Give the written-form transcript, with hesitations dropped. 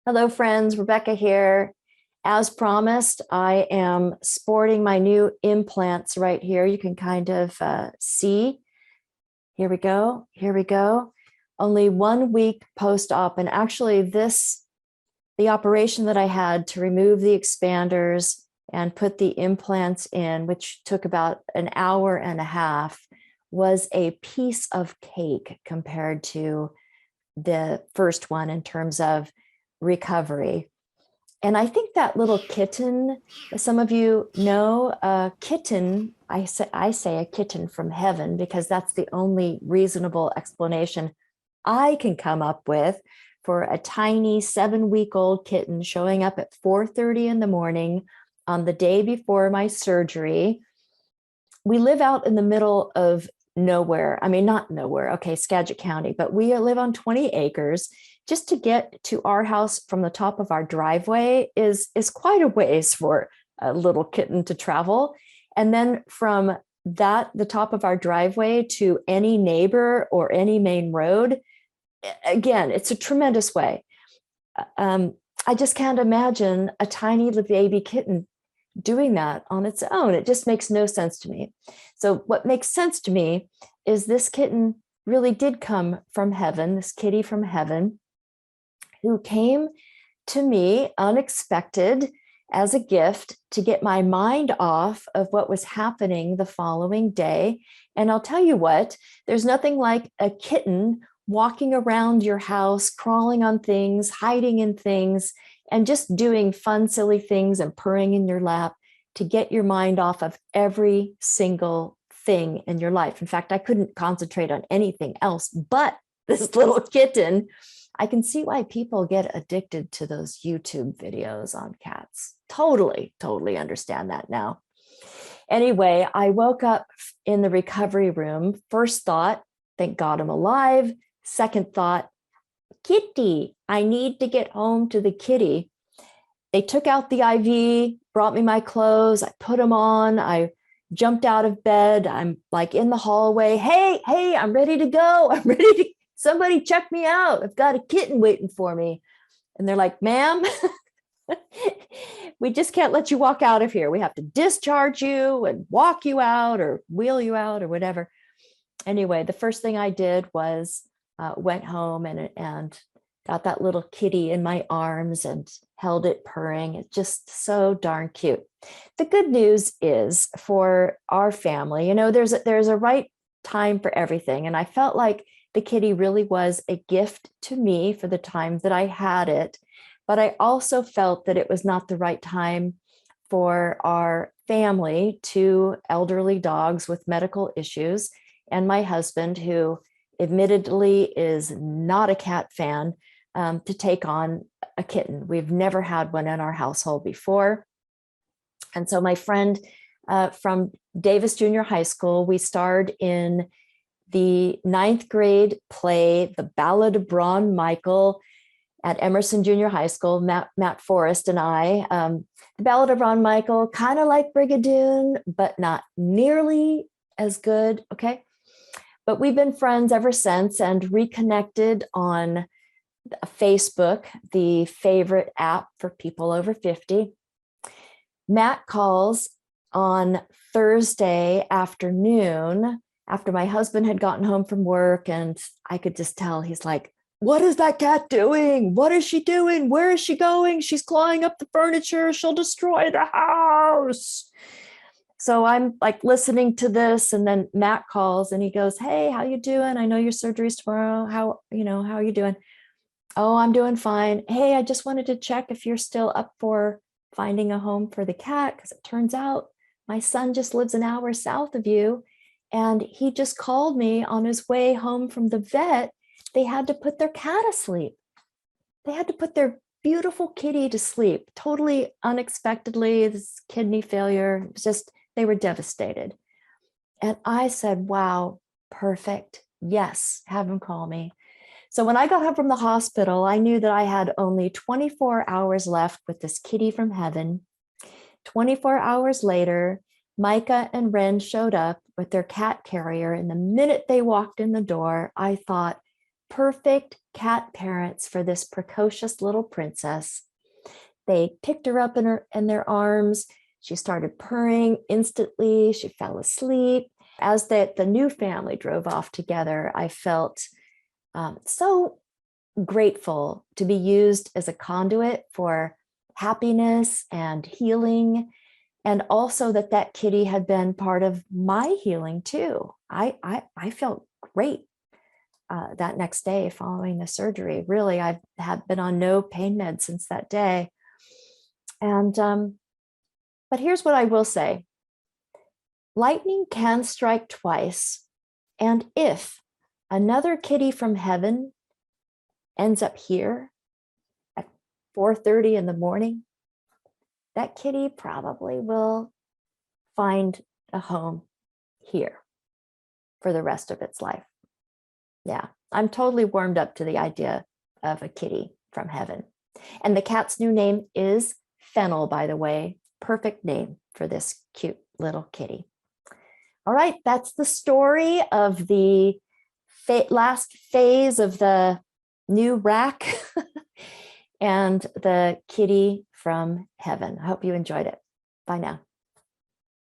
Hello, friends. Rebecca here. As promised, I am sporting my new implants right here. You can kind of see. Here we go. Here we go. Only 1 week post-op. And actually, the operation that I had to remove the expanders and put the implants in, which took about an hour and a half, was a piece of cake compared to the first one in terms of recovery. And I think that little kitten, some of you know, a kitten, I say a kitten from heaven because that's the only reasonable explanation I can come up with for a tiny 7-week-old kitten showing up at 4:30 in the morning on the day before my surgery. We live out in the middle of nowhere. I mean, not nowhere, okay, Skagit County, but we live on 20 acres. Just to get to our house from the top of our driveway is quite a ways for a little kitten to travel. And then from the top of our driveway to any neighbor or any main road, again, it's a tremendous way. I just can't imagine a tiny little baby kitten doing that on its own. It just makes no sense to me. So what makes sense to me is this kitten really did come from heaven, this kitty from heaven, who came to me unexpected as a gift to get my mind off of what was happening the following day. And I'll tell you what, there's nothing like a kitten walking around your house, crawling on things, hiding in things, and just doing fun, silly things and purring in your lap to get your mind off of every single thing in your life. In fact, I couldn't concentrate on anything else but this little kitten. I can see why people get addicted to those YouTube videos on cats. Totally understand that now. Anyway, I woke up in the recovery room. First thought, thank God I'm alive. Second thought, kitty, I need to get home to the kitty. They took out the IV, brought me my clothes. I put them on. I jumped out of bed. I'm like in the hallway. Hey, I'm ready to go. I'm ready to, somebody check me out. I've got a kitten waiting for me. And they're like, ma'am, we just can't let you walk out of here. We have to discharge you and walk you out or wheel you out or whatever. Anyway, the first thing I did was went home and got that little kitty in my arms and held it purring. It's just so darn cute. The good news is for our family, there's a right time for everything. And I felt like the kitty really was a gift to me for the time that I had it. But I also felt that it was not the right time for our family, 2 elderly dogs with medical issues, and my husband, who admittedly is not a cat fan, to take on a kitten. We've never had one in our household before. And so my friend from Davis Junior High School, we starred in the 9th grade play, The Ballad of Braun Michael, at Emerson Junior High School, Matt Forrest and I. The Ballad of Braun Michael, kind of like Brigadoon, but not nearly as good, okay? But we've been friends ever since and reconnected on Facebook, the favorite app for people over 50. Matt calls on Thursday afternoon after my husband had gotten home from work, and I could just tell he's like, what is that cat doing? What is she doing? Where is she going? She's clawing up the furniture. She'll destroy the house. So I'm like listening to this, and then Matt calls and he goes, hey, how you doing? I know your surgery's tomorrow. How are you doing? Oh, I'm doing fine. Hey, I just wanted to check if you're still up for finding a home for the cat, because it turns out my son just lives an hour south of you, and he just called me on his way home from the vet. They had to put their cat asleep. They had to put their beautiful kitty to sleep, totally unexpectedly. This kidney failure, it was just, they were devastated. And I said, wow, perfect. Yes, have him call me. So when I got home from the hospital, I knew that I had only 24 hours left with this kitty from heaven. 24 hours later, Micah and Ren showed up with their cat carrier. And the minute they walked in the door, I thought, perfect cat parents for this precocious little princess. They picked her up in their arms. She started purring instantly. She fell asleep. As the new family drove off together, I felt so grateful to be used as a conduit for happiness and healing, and also that kitty had been part of my healing too. I felt great that next day following the surgery. Really, I have been on no pain meds since that day. And but here's what I will say: lightning can strike twice, and if another kitty from heaven ends up here at 4:30 in the morning, that kitty probably will find a home here for the rest of its life. Yeah, I'm totally warmed up to the idea of a kitty from heaven. And the cat's new name is Fennel, by the way. Perfect name for this cute little kitty. All right, that's the story of the last phase of the new rack and the kitty from heaven. I hope you enjoyed it. Bye now.